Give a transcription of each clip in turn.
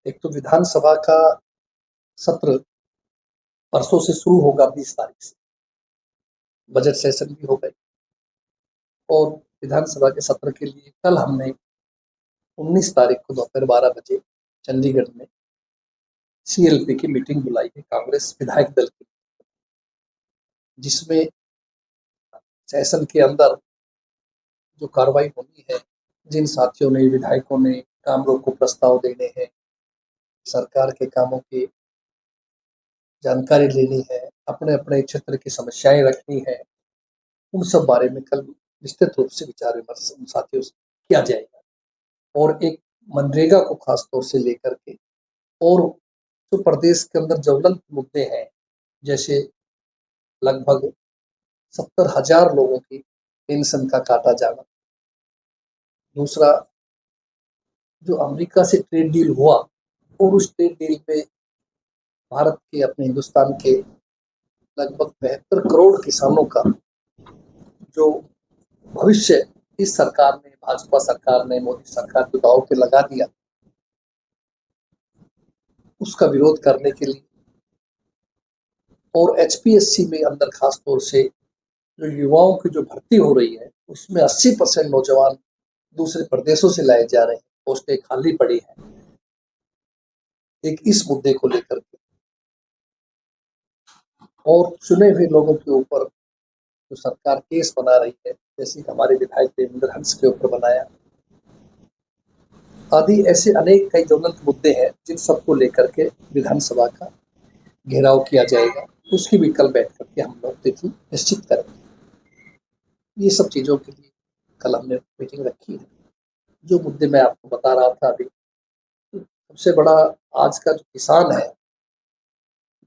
एक तो विधानसभा का सत्र परसों से शुरू होगा 20 तारीख से। बजट सेशन भी हो गए और विधानसभा के सत्र के लिए कल हमने 19 तारीख को दोपहर 12 बजे चंडीगढ़ में सीएलपी की मीटिंग बुलाई है कांग्रेस विधायक दल की, जिसमें सेशन के अंदर जो कार्रवाई होनी है, जिन साथियों ने विधायकों ने काम रोको प्रस्ताव देने हैं, सरकार के कामों की जानकारी लेनी है, अपने अपने क्षेत्र की समस्याएं रखनी है, उन सब बारे में कल विस्तृत रूप से विचार विमर्श उन साथियों से किया जाएगा। और एक मनरेगा को खास तौर से लेकर के और जो प्रदेश के अंदर ज्वलंत मुद्दे हैं, जैसे लगभग 70,000 लोगों की पेंशन का काटा जाना, दूसरा जो अमेरिका से ट्रेड डील हुआ और उस ट्रेड डील पे भारत के अपने हिंदुस्तान के लगभग 72 करोड़ किसानों का जो भविष्य इस सरकार ने, भाजपा सरकार ने, मोदी सरकार के दाव पे लगा दिया, उसका विरोध करने के लिए और एचपीएससी में अंदर खास तौर से जो युवाओं की जो भर्ती हो रही है उसमें 80% नौजवान दूसरे प्रदेशों से लाए जा रहे हैं, पोस्टें खाली पड़ी हैं। एक इस मुद्दे को लेकर के और चुने हुए लोगों के ऊपर जो सरकार केस बना रही है, जैसे हमारे विधायक देवेंद्र हंस के ऊपर बनाया, आदि ऐसे अनेक कई ज्वलंत मुद्दे हैं जिन सबको लेकर के विधानसभा का घेराव किया जाएगा। उसकी भी कल बैठ करके हम लोग तिथि निश्चित करेंगे। ये सब चीज़ों के लिए कल हमने मीटिंग रखी है। जो मुद्दे मैं आपको बता रहा था अभी, सबसे बड़ा आज का जो किसान है,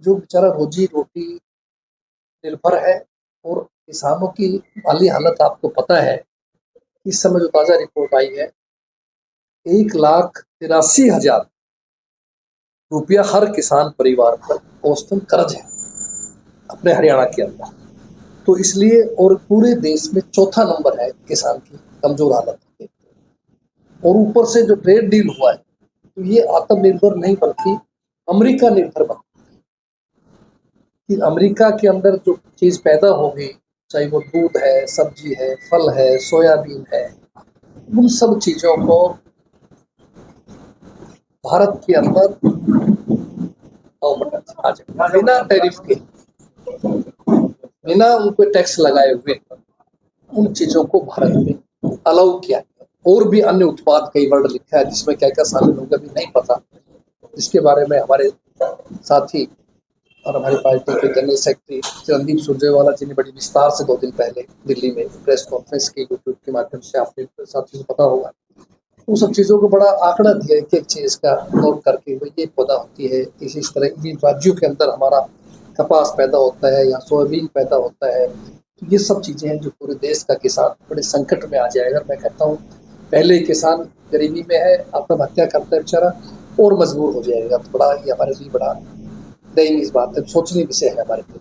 जो बेचारा रोजी रोटी निर्भर है, और किसानों की माली हालत आपको पता है। इस समय जो ताज़ा रिपोर्ट आई है, 1,83,000 रुपया हर किसान परिवार पर औसतन कर्ज है अपने हरियाणा के अंदर। तो इसलिए और पूरे देश में चौथा नंबर है किसान की कमजोर हालत है। और ऊपर से जो ट्रेड डील हुआ है, तो ये आत्मनिर्भर नहीं बल्कि अमेरिका निर्भर बन कि अमेरिका के अंदर जो चीज पैदा होगी, चाहे वो दूध है, सब्जी है, फल है, सोयाबीन है, उन सब चीजों को भारत के अंदर बिना टैरिफ के, बिना उनको टैक्स लगाए हुए उन चीजों को भारत में अलाउ किया है। और भी अन्य उत्पाद कई वर्ड लिखा है जिसमें क्या क्या शामिल होगा भी नहीं पता, जिसके बारे में हमारे साथी और हमारी पार्टी के जनरल सेक्रेटरी रणदीप सुरजेवाला जी ने बड़ी विस्तार से 2 दिन पहले दिल्ली में प्रेस कॉन्फ्रेंस की, यूट्यूब के माध्यम से आपने साथियों को पता होगा। उन सब चीज़ों को बड़ा आंकड़ा दिया है कि एक चीज़ का नोट करके भाई ये पौधा होती है, इस तरह इन राज्यों के अंदर हमारा कपास पैदा होता है या सोयाबीन पैदा होता है। तो ये सब चीज़ें हैं जो पूरे देश का किसान बड़े संकट में आ जाएगा। मैं कहता हूँ पहले किसान गरीबी में है, आत्महत्या करता है बेचारा, और मजबूर हो जाएगा। तो बड़ा ये हमारे लिए बड़ा नहीं, इस बात है सोचने विषय है हमारे लिए।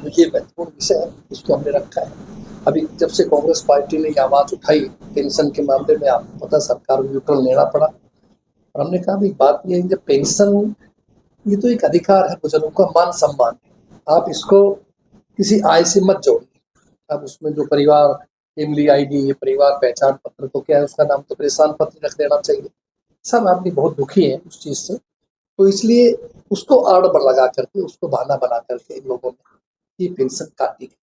तो ये महत्वपूर्ण विषय है, इसको हमने रखा है। अभी जब से कांग्रेस पार्टी ने ये आवाज़ उठाई पेंशन के मामले में, आपको पता सरकार को न्यूट्रल लेना पड़ा। और हमने कहा भाई बात ये है कि पेंशन ये तो एक अधिकार है, बुजुर्गों का मान सम्मान है, आप इसको किसी आय से मत जोड़िए। अब उसमें जो परिवार फैमिली आईडी, परिवार पहचान पत्र, तो क्या है उसका नाम तो परेशान पत्र रख देना चाहिए। सब आदमी बहुत दुखी है उस चीज़ से, तो इसलिए उसको आड़ पर लगा करके, उसको बहाना बना करके इन लोगों ने ये पेंशन काटी गई।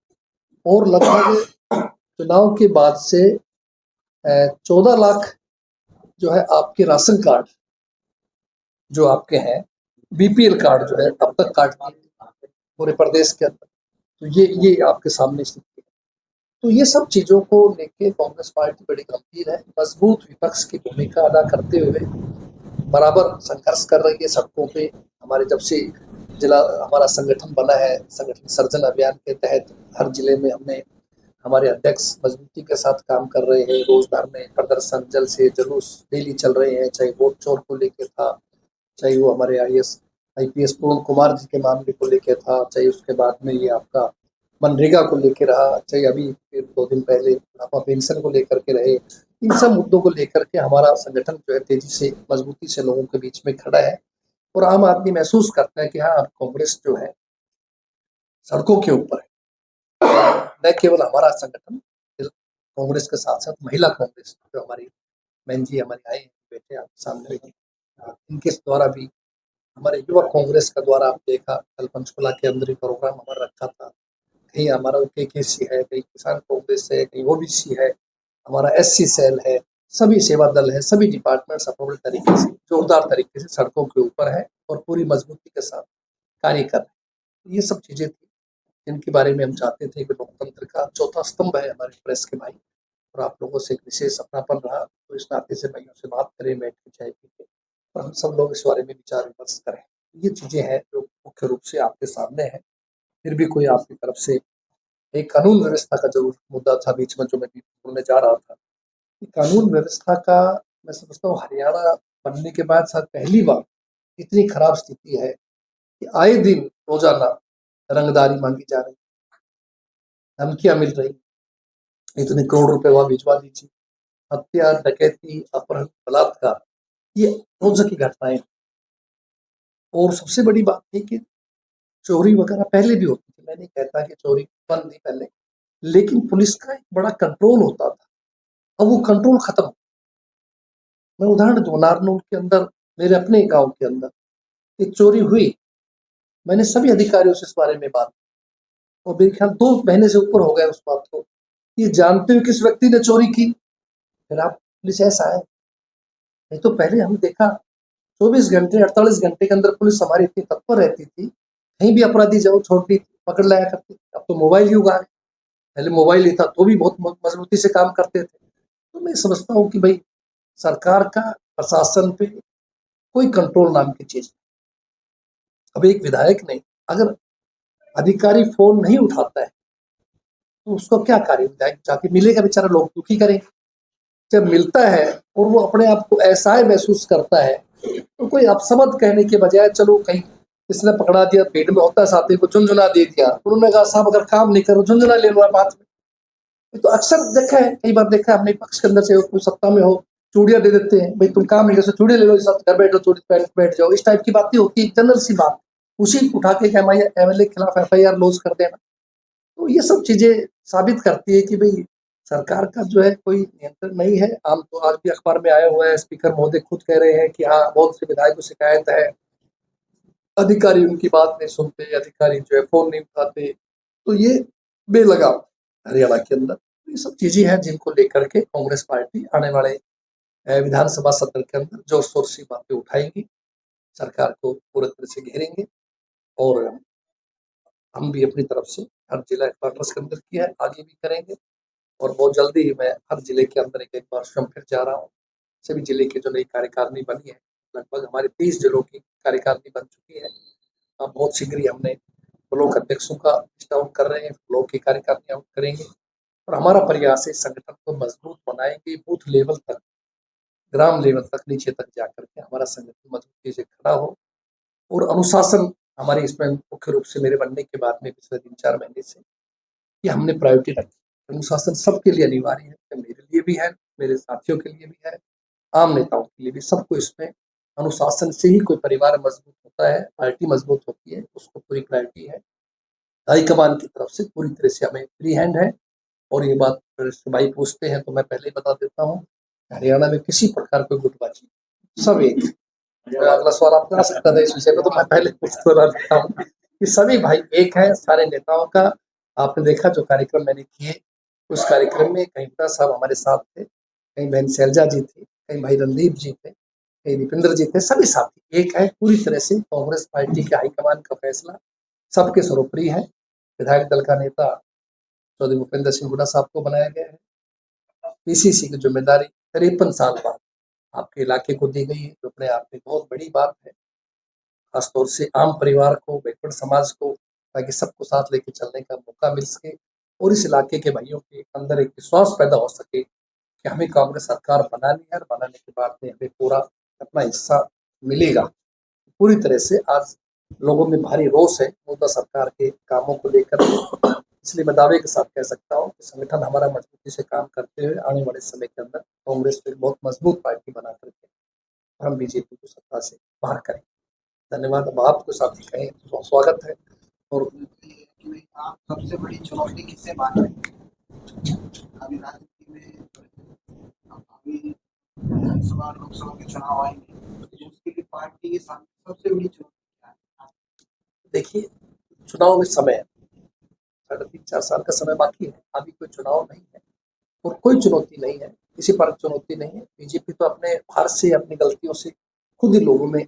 और लगभग चुनाव के बाद से 14 लाख जो है आपके राशन कार्ड जो आपके हैं, बीपीएल कार्ड जो है अब तक काट दिए पूरे प्रदेश के अंदर। तो ये आपके सामने स्थिति है। तो ये सब चीज़ों को लेके कांग्रेस पार्टी बड़ी गंभीर है, मजबूत विपक्ष की भूमिका अदा करते हुए बराबर संघर्ष कर रही है सड़कों पे। हमारे जब से जिला हमारा संगठन बना है, संगठन सर्जन अभियान के तहत हर जिले में हमने हमारे अध्यक्ष मजबूती के साथ काम कर रहे हैं। रोज धरने, प्रदर्शन, जल से जुलूस डेली चल रहे हैं, चाहे वोट चोर को लेकर था, चाहे वो हमारे आईपीएस पूर्ण कुमार जी के मामले को लेकर था, चाहे उसके बाद में ये आपका मनरेगा को लेकर रहा, चाहे अभी 2 दिन पहले बुढ़ापा पेंशन को लेकर के रहे, इन सब मुद्दों को लेकर के हमारा संगठन जो है तेजी से मजबूती से लोगों के बीच में खड़ा है। और आम आदमी महसूस करता है कि हाँ, अब कांग्रेस जो है सड़कों के ऊपर है। न केवल हमारा संगठन, कांग्रेस के साथ साथ महिला कांग्रेस जो हमारी बहन जी हमारे आए बैठे आपके सामने, इनके द्वारा भी, हमारे युवक कांग्रेस का द्वारा आप देखा, कल पंचकुला के अंदर ही प्रोग्राम हमारा रखा था। कहीं हमारा केकेसी है, कहीं किसान कांग्रेस है, कहीं ओबीसी है, हमारा एससी सेल है, सभी सेवा दल है, सभी डिपार्टमेंट्स अपने तरीके से जोरदार तरीके से सड़कों के ऊपर है और पूरी मजबूती के साथ कार्य कर रहे हैं। ये सब चीजें थी जिनके बारे में हम चाहते थे कि लोकतंत्र का चौथा स्तंभ है हमारे प्रेस के भाई, और आप लोगों से एक विशेष अपनापन रहा, तो इस नाते से भाइयों से बात करें, बैठ के चाय पी के, और हम सब लोग इस बारे में विचार विमर्श करें। ये चीजें हैं जो मुख्य रूप से आपके सामने है। फिर भी कोई आपकी तरफ से एक कानून व्यवस्था का जरूर मुद्दा था बीच में जो मैं भी बोलने जा रहा था। कानून व्यवस्था का मैं समझता हूँ हरियाणा बनने के बाद शायद पहली बार इतनी खराब स्थिति है कि आए दिन रोजाना रंगदारी मांगी जा रही, धमकियां मिल रही, इतने करोड़ रुपए वहां भिजवा दीजिए, हत्या, डकैती, अपहरण, बलात्कार, ये रोज की घटनाएं। और सबसे बड़ी बात है कि चोरी वगैरह पहले भी होती थी, मैं नहीं कहता कि चोरी बंद नहीं पहले, लेकिन पुलिस का एक बड़ा कंट्रोल होता था, अब वो कंट्रोल खत्म। मैं उदाहरण दूं, नारनौल के अंदर, मेरे अपने गांव के अंदर एक चोरी हुई। मैंने सभी अधिकारियों से इस बारे में बात, और मेरे ख्याल 2 महीने से ऊपर हो गए उस बात को, ये जानते हुए किस व्यक्ति ने चोरी की, फिर आप पुलिस ऐसा है। नहीं तो पहले हम देखा 24 घंटे 48 घंटे के अंदर पुलिस हमारी इतनी तत्पर रहती थी, कहीं भी अपराधी जाओ छोड़ती पकड़ लाया करती। अब तो मोबाइल युग आ गया, पहले मोबाइल ही था तो भी बहुत मजबूती से काम करते थे। तो मैं समझता हूँ कि भाई सरकार का प्रशासन पे कोई कंट्रोल नाम की चीज, अब एक विधायक नहीं, अगर अधिकारी फोन नहीं उठाता है तो उसको क्या कार्य, विधायक जाके मिलेगा बेचारा, लोग दुखी करेंगे। जब मिलता है और वो अपने आप को ऐसा महसूस करता है, तो कोई अपशब्द कहने के बजाय, चलो कहीं किसने पकड़ा दिया, पेट में होता है साथी को झुंझुना दे दिया, तो उन्होंने कहा साहब अगर काम नहीं करो झुंझुना ले लो बात में। तो अक्सर देखा है, कई बार देखा है हमने पक्ष के अंदर से, कोई सत्ता में हो, चूड़ियां दे देते हैं, भाई तुम काम नहीं कर चूड़ी ले लो, घर बैठो चूड़ी पहन बैठ जाओ, इस टाइप की बातें होती है, जनरल सी बात, उसी उठा के एमएलए के खिलाफ एफआईआर लॉन्च कर देना। तो ये सब चीजें साबित करती है कि भाई सरकार का जो है कोई नियंत्रण नहीं है। आम तो आज भी अखबार में आया हुआ है, स्पीकर महोदय खुद कह रहे हैं कि हाँ बहुत से विधायक को शिकायत है, अधिकारी उनकी बात नहीं सुनते, अधिकारी जो है फोन नहीं उठाते, तो ये बेलगाम हरियाणा के अंदर। ये सब चीजें हैं जिनको लेकर के कांग्रेस पार्टी आने वाले विधानसभा सत्र के अंदर जोर शोर से बातें उठाएंगी, सरकार को पूरी तरह से घेरेंगे। और हम भी अपनी तरफ से हर जिला कांग्रेस के अंदर किया है, आगे भी करेंगे। और बहुत जल्दी ही मैं हर जिले के अंदर एक बार स्वयं फिर जा रहा हूँ। सभी जिले की जो नई कार्यकारिणी बनी है, लगभग हमारे 30 जिलों की कार्यकारिणी बन चुकी है। अब बहुत शीघ्र ही हमने ब्लॉक अध्यक्षों का लिस्ट आउट कर रहे हैं, ब्लॉक की कार्यकारिणी आउट करेंगे, और हमारा प्रयास है संगठन को मजबूत बनाएंगे, बूथ लेवल तक, ग्राम लेवल तक, नीचे तक जाकर के हमारा संगठन मजबूती से खड़ा हो। और अनुशासन हमारी इसमें मुख्य रूप से मेरे बनने के बाद में पिछले 3-4 महीने से ये हमने प्रायोरिटी रखी। अनुशासन सबके लिए अनिवार्य है, मेरे लिए भी है, मेरे साथियों के लिए भी है, आम नेताओं के लिए भी, सबको इसमें अनुशासन से ही कोई परिवार मजबूत होता है, पार्टी मजबूत होती है, उसको पूरी प्रायोरिटी है। हाईकमान की तरफ से पूरी तरह से हमें फ्री हैंड है। और ये बात भाई पूछते हैं तो मैं पहले ही बता देता हूँ, हरियाणा में किसी प्रकार कोई गुटबाजी, सब एक। अगला सवाल आपका आ सकता था इस विषय में, तो मैं पहले बता देता हूँ कि सभी भाई एक है, सारे नेताओं का। आपने देखा जो कार्यक्रम मैंने किए, उस कार्यक्रम में कहीं साहब हमारे साथ थे, कहीं बहन शैलजा जी थी, कहीं भाई रणदीप जी थे, कहीं दीपेंद्र जी थे, सभी साथी एक है। पूरी तरह से कांग्रेस पार्टी के हाईकमान का फैसला सबके सर्वोपरि है। विधायक दल का नेता चौधरी भूपेंद्र सिंह हुड्डा साहब को बनाया गया है। पीसीसी की जिम्मेदारी 53 साल बाद आपके इलाके को दी गई है, जो अपने आप में बहुत बड़ी बात है, खासतौर से आम परिवार को, बैकवर्ड समाज को, ताकि सबको साथ लेके चलने का मौका मिल सके, और इस इलाके के भाइयों के अंदर एक विश्वास पैदा हो सके कि हमें कांग्रेस सरकार बनानी है, और बनाने के बाद में हमें पूरा अपना हिस्सा मिलेगा। पूरी तरह से आज लोगों में भारी रोष है मौजूदा सरकार के कामों को लेकर, इसलिए मैं दावे के साथ कह सकता हूँ कि संगठन हमारा मजबूती से काम करते हुए आने वाले समय के अंदर कांग्रेस को एक बहुत मजबूत पार्टी बना करके हम बीजेपी को सत्ता से बाहर करें। धन्यवाद। अब आपको साथी कहें तो स्वागत है। और आप सबसे बड़ी चुनौती किससे मान रहे हैं अभी राजनीति में? अभी विधानसभा लोकसभा के चुनाव आएंगे तो उसके लिए पार्टी के सामने सबसे बड़ी चुनौती क्या है? देखिए, चुनाव में समय है, 3.5-4 साल का समय बाकी है, अभी कोई चुनाव नहीं है और कोई चुनौती नहीं है, किसी पर चुनौती नहीं है। बीजेपी तो अपने हार से, अपनी गलतियों से खुद ही लोगों में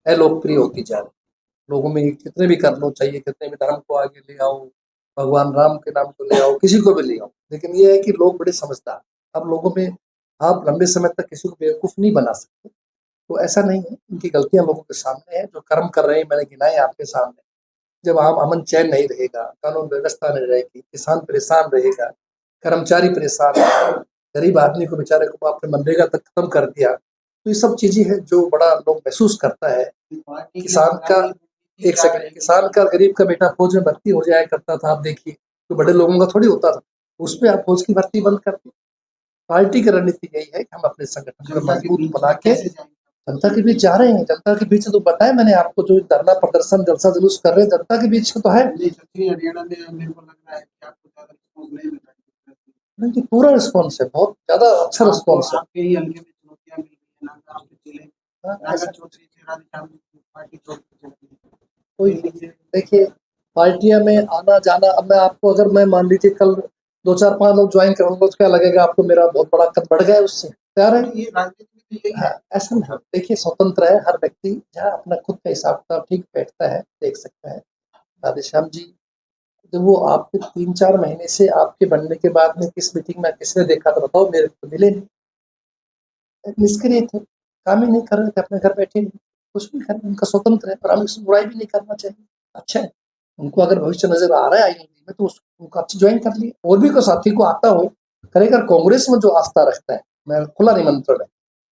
अलोकप्रिय होती जा रही है। लोगों में कितने भी कर लो, चाहिए कितने भी धर्म को आगे ले आओ, भगवान राम के नाम को ले आओ, किसी को भी ले आओ, लेकिन ये है कि लोग बड़े समझदार। अब लोगों में आप लंबे समय तक किसी को बेवकूफ नहीं बना सकते। तो ऐसा नहीं है, इनकी गलतियां लोगों के सामने है, जो कर्म कर रहे हैं मैंने गिनाए आपके सामने। जब आप अमन चैन नहीं रहेगा, कानून व्यवस्था नहीं रहेगी, किसान परेशान रहेगा, कर्मचारी परेशान है, गरीब आदमी को बेचारे को आपने मनरेगा तक खत्म कर दिया, तो ये सब चीजें हैं जो बड़ा लोग महसूस करता है। किसान का, एक सेकंड, किसान का, गरीब का बेटा फौज में भर्ती हो जाया करता था, आप देखिए, तो बड़े लोगों का थोड़ी होता था, उस पर आप फौज की भर्ती बंद कर दी। पार्टी की रणनीति यही है कि हम अपने संगठन को मजबूत बना के जनता के बीच जा रहे हैं। जनता के बीच तो बताया मैंने आपको, जो धरना प्रदर्शन जलसा जुलूस कर रहे हैं, जनता के बीच तो है। हरियाणा में मेरे को लग रहा है कि आपको ज्यादा रिस्पॉन्स नहीं मिल रहा है। नहीं, पूरा रिस्पॉन्स है, बहुत ज्यादा अच्छा रिस्पॉन्स है। आपके ही हल्के में चुनौतियां मिल रही है, नागा आपके जिले, नागा चौधरी से राजस्थान पार्टी कोई देखिए, पार्टियां में आना जाना, अब मैं आपको, अगर मैं मान लीजिए कल 2-4-5 लोग ज्वाइन करूंगा तो क्या लगेगा आपको, मेरा बहुत बड़ा कद बढ़ गया उससे, तैयार है? ये राजनीति में हाँ, ऐसा नहीं, देखिए स्वतंत्र है हर व्यक्ति, जहाँ अपना खुद का हिसाब किताब ठीक बैठता है देख सकता है। राधेश्याम जी, जब वो आपके 3-4 महीने से आपके बनने के बाद में किस मीटिंग में किसने देखा था बताओ? मेरे को मिले नहीं, निष्क्रिय थे, काम ही नहीं कर रहे थे, अपने घर बैठे कुछ भी करें, उनका स्वतंत्र है, और हमें इसमें बुराई भी नहीं करना चाहिए। अच्छा है, उनको अगर भविष्य नजर आ रहा है आईएनडी में तो उनको अच्छी ज्वाइन कर लिए। और भी कोई साथी को आता हो करेगा। कांग्रेस में जो आस्था रखता है, मैं खुला निमंत्रण है,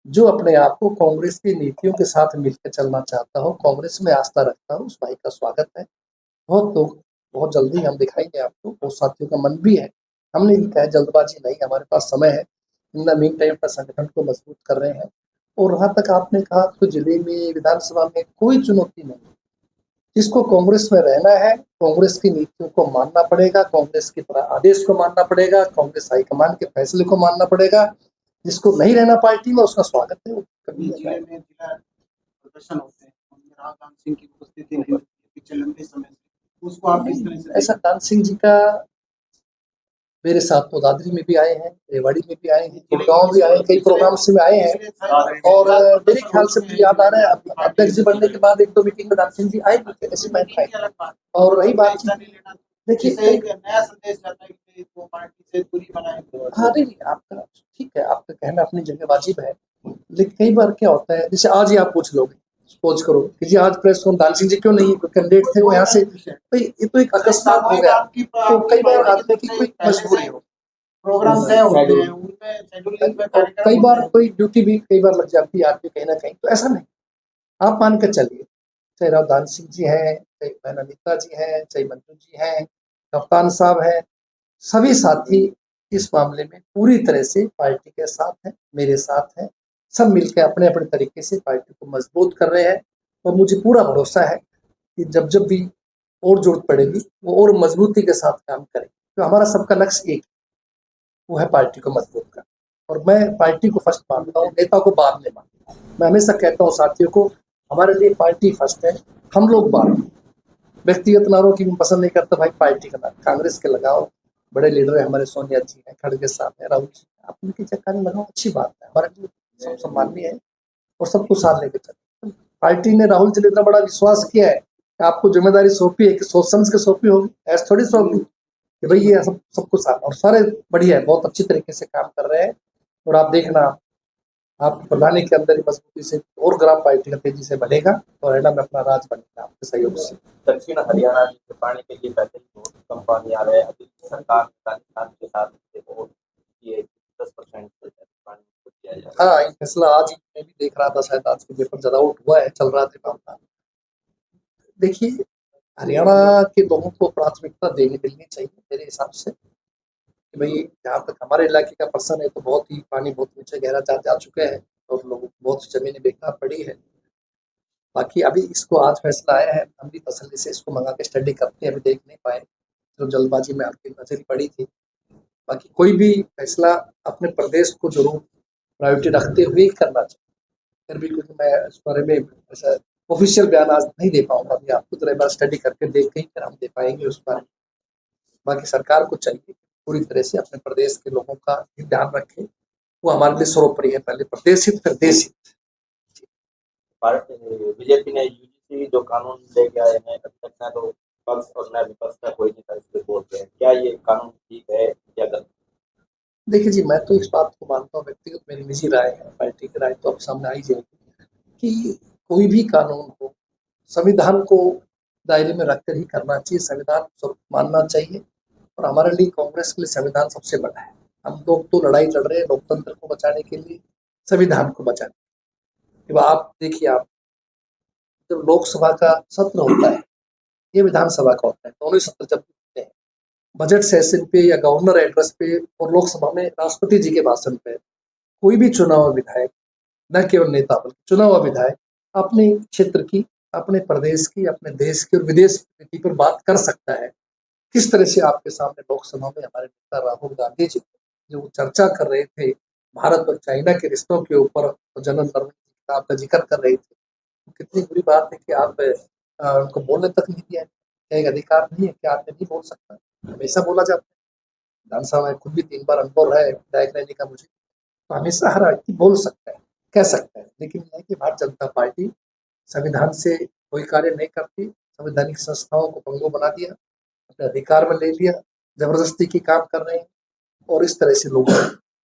जो अपने आप को कांग्रेस की नीतियों के साथ मिलकर चलना चाहता हो, कांग्रेस में आस्था रखता हो, उस भाई का स्वागत है। बहुत लोग, बहुत जल्दी हम दिखाएंगे आपको, बहुत साथियों का मन भी है, हमने भी कहा जल्दबाजी नहीं, हमारे पास समय है। इन द मीन टाइम अपना संगठन को मजबूत कर रहे हैं। और वहां तक आपने कहा तो जिले में, विधानसभा में कोई चुनौती नहीं है। जिसको कांग्रेस में रहना है, कांग्रेस की नीतियों को मानना पड़ेगा, कांग्रेस के आदेश को मानना पड़ेगा, कांग्रेस हाईकमान के फैसले को मानना पड़ेगा। जिसको नहीं रहना पार्टी में, उसका स्वागत है, वो कभी जिले में जिला प्रदर्शन होते हैं, राव दान सिंह की उपस्थिति नहीं होती पिछले लंबे समय से, उसको आप किस तरह से? ऐसा दान सिंह जी का मेरे साथ तो दादरी में भी आए हैं, रेवाड़ी में भी आए हैं, गुड़गांव भी आए हैं, कई प्रोग्राम से में आए हैं। और मेरे ख्याल से मुझे याद आ रहा है, अध्यक्ष जी बनने के बाद 1-2 मीटिंग में दान सिंह जी आए थे, ऐसी बात है। और रही बात, देखिए नया संदेश जाता है कि वो पार्टी से दूरी बनाए। हाँ नहीं, आपका ठीक है, आपका कहना अपनी जगह वाजिब है, लेकिन कई बार क्या होता है, जैसे आज ही आप पूछ लोगे, सपोज करो कि जी आज प्रेस कौन, दान सिंह जी क्यों नहीं, कोई कैंडिडेट थे वो यहाँ से, भाई ये तो एक अकस्मात हो गया। तो कई बार आदमी की कोई मजबूरी हो, प्रोग्राम तय होते हैं, उनमें शेड्यूलिंग में कई बार कोई ड्यूटी भी कई बार लग जाती है आदमी कहीं ना कहीं, तो ऐसा नहीं, आप मान कर चलिए, चाहे राव दान सिंह जी हैं, चाहे बहना नीता जी हैं, चाहे मंजू जी हैं, कप्तान साहब हैं, सभी साथी इस मामले में पूरी तरह से पार्टी के साथ हैं, मेरे साथ हैं। सब मिलकर अपने अपने तरीके से पार्टी को मजबूत कर रहे हैं। और मुझे पूरा भरोसा है कि जब जब भी और जरूरत पड़ेगी वो और मजबूती के साथ काम करें। तो हमारा सबका लक्ष्य एक, वो है पार्टी को मजबूत करना। और मैं पार्टी को फर्स्ट मानता हूँ, नेता को बाद में मानता हूँ। मैं हमेशा कहता हूँ साथियों को, हमारे लिए पार्टी फर्स्ट है, हम लोग बाद में। व्यक्तिगत नारों की भी पसंद नहीं करता भाई, पार्टी का नारा कांग्रेस के लगाओ, बड़े लीडर है हमारे, सोनिया जी हैं, खड़गे साहब हैं, राहुल जी, आप उनके चक्कर में लगाओ, अच्छी बात है, हमारे लिए सब सम्माननीय है और सबको साथ लेके चले। पार्टी ने राहुल जी ने इतना बड़ा विश्वास किया है कि आपको जिम्मेदारी सौंपी है कि सोच समझ के सौंपी होगी, ऐसे थोड़ी सौंपी कि भाई ये सबको साथ, और सारे बढ़िया है, बहुत अच्छी तरीके से काम कर रहे हैं। और आप देखना, आप प्रधानी के अंदर ही मजबूती से और ग्राम पार्टी का तेजी से बढ़ेगा और हरियाणा में अपना राज बनेगा आपके सहयोग से। दक्षिण हरियाणा के पानी के लिए पहले ही बहुत कम पानी आ रहा है। अभी सरकार राजस्थान के साथ वोट किए 10% पानी को दिया जा रहा है। हाँ, ये फैसला आज ही मैं भी देख रहा था, शायद आज के पेपर ज्यादा आउट हुआ है, चल रहा था मामला। देखिए, हरियाणा के लोगों को प्राथमिकता मिलनी चाहिए मेरे हिसाब से कि भाई जहाँ तक हमारे इलाके का प्रश्न है तो पानी बहुत नीचे गहरा जा चुके हैं और लोगों को बहुत सी जमीनें बेकार पड़ी है। बाकी अभी इसको आज फैसला आया है, हम भी तसल्ली से इसको मंगा के स्टडी करते हैं, अभी देख नहीं पाए तो जल्दबाजी में आपकी नजर पड़ी थी। बाकी कोई भी फैसला अपने प्रदेश को जरूर प्रायोरिटी रखते हुए ही करना चाहिए। फिर भी क्योंकि मैं इस बारे में ऐसा ऑफिशियल बयान आज नहीं दे पाऊंगा, अभी आपको तो एक बार स्टडी करके देख के ही फिर हम दे पाएंगे उस बारे में। बाकी सरकार को चाहिए कि पूरी तरह से अपने प्रदेश के लोगों का भी ध्यान रखे, वो हमारे लिए सर्वोपरि है, पहले प्रदेश हित फिर देश हित। बीजेपी ने यूजीसी जो कानून लेके आए हैं, अभी तक ना तो पक्ष और न विपक्ष का कोई नेता इस पे बोल रहे हैं, क्या ये कानून ठीक है या गलत? देखिए जी, मैं तो इस बात को मानता हूँ, व्यक्तिगत मेरी निजी राय है, पार्टी की राय तो अब सामने आई जाएगी कि कोई भी कानून हो संविधान को दायरे में रखकर ही करना चाहिए, संविधान को मानना चाहिए। और हमारे लिए कांग्रेस के लिए संविधान सबसे बड़ा है। हम लोग तो लड़ाई लड़ रहे हैं लोकतंत्र को बचाने के लिए, संविधान को बचाने के लिए। आप देखिए, आप जब लोकसभा का सत्र होता है, ये विधानसभा का होता है, दोनों ही सत्र जब होते हैं, बजट सेशन पे या गवर्नर एड्रेस पे और लोकसभा में राष्ट्रपति जी के भाषण पे कोई भी चुना हुआ विधायक, न केवल नेता बल्कि चुना हुआ विधायक अपने क्षेत्र की, अपने प्रदेश की, अपने देश की और विदेश नीति पर बात कर सकता है। किस तरह से आपके सामने लोकसभा में हमारे नेता राहुल गांधी जी जो चर्चा कर रहे थे भारत और चाइना के रिश्तों के ऊपर, तो जनरल नरवणे की किताब का जिक्र कर रहे थे, तो कितनी बुरी बात है कि आप उनको बोलने तक नहीं दिया। क्या एक अधिकार नहीं है कि आदमी नहीं बोल सकता? हमेशा बोला जाता है, विधानसभा में खुद भी 3 बार अनुभव है विधायक रहने का मुझे, तो हमेशा हर व्यक्ति बोल सकता है, कह सकता है। लेकिन यह है कि भारतीय जनता पार्टी संविधान से कोई कार्य नहीं करती, संवैधानिक संस्थाओं को पंगु बना दिया, अपने अधिकार में ले लिया, जबरदस्ती की काम कर रहे हैं और इस तरह से लोग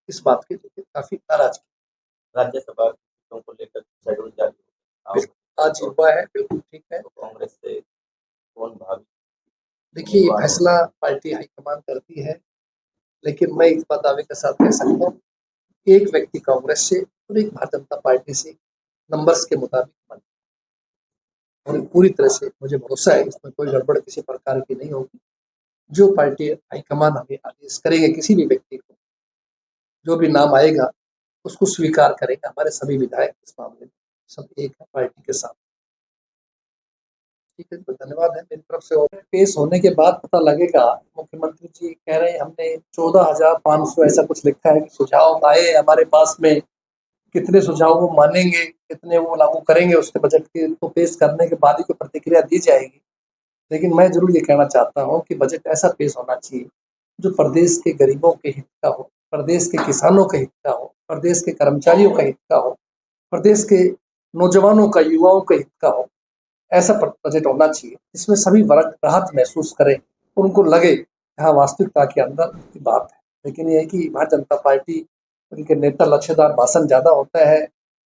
इस बात के लेकर काफी नाराज हैं। राज्यसभा सीटों को लेकर शेड्यूल जारी हो गया। आज हुआ है, बिल्कुल ठीक है। तो कांग्रेस से कौन भावी? देखिए, ये फैसला पार्टी हाईकमान करती है, लेकिन मैं इस बात दावे के साथ कह सकता हूँ, एक व्यक्ति कांग्रेस से और एक भारतीय जनता पार्टी से नंबर्स के मुताबिक बने और पूरी तरह से मुझे भरोसा है इसमें कोई गड़बड़ किसी प्रकार की नहीं होगी। जो पार्टी हाईकमान हमें आदेश करेंगे, किसी भी व्यक्ति को जो भी नाम आएगा उसको स्वीकार करेंगे। हमारे सभी विधायक इस मामले में सब एक है पार्टी के साथ। ठीक है, तो धन्यवाद है मेरी तरफ से। और पेश होने के बाद पता लगेगा। मुख्यमंत्री जी कह रहे हैं हमने 14,500 ऐसा कुछ लिखा है कि सुझाव आए हमारे पास में, कितने सुझाव वो मानेंगे, कितने वो लागू करेंगे उसके बजट के, तो पेश करने के बाद ही कोई प्रतिक्रिया दी जाएगी। लेकिन मैं जरूर ये कहना चाहता हूँ कि बजट ऐसा पेश होना चाहिए जो प्रदेश के गरीबों के हित का हो, प्रदेश के किसानों के हित का हो, प्रदेश के कर्मचारियों का हित का हो, प्रदेश के नौजवानों का, युवाओं के हित का हो। ऐसा बजट होना चाहिए जिसमें सभी वर्ग राहत महसूस करें, उनको लगे हाँ वास्तविकता के अंदर की बात है। लेकिन यह है कि भारतीय जनता पार्टी, उनके नेता लक्ष्यदार भाषण ज्यादा होता है,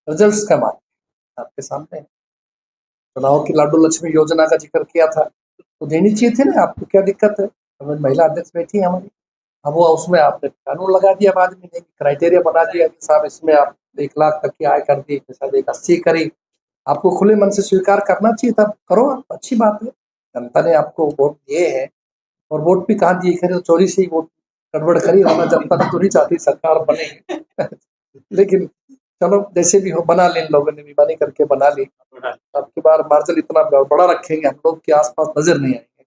रिजल्ट्स कम आते हैं। आपके सामने चुनाव की लाडू लक्ष्मी योजना का जिक्र किया था, तो देनी चाहिए थी ना, आपको क्या दिक्कत है? हमें महिला अध्यक्ष बैठी है हमारी, अब वो उसमें आपने कानून लगा दिया बाद में, नहीं क्राइटेरिया बना दिया कि साहब इसमें आप 1 लाख तक की आय कर दी, शायद 80 करी। आपको खुले मन से स्वीकार करना चाहिए, तब करो आप, अच्छी बात है। जनता ने आपको वोट दिए हैं और वोट भी कहाँ दिए, खरे चोरी से ही वोट गड़बड़ करी होना, जनता ने तो नहीं चाहती सरकार बने लेकिन चलो जैसे भी हो, बना ले, इन लोगों ने भी बनी करके बना ली। अब की बार मार्जिन इतना बड़ा रखेंगे हम लोग के आसपास नजर नहीं आएंगे।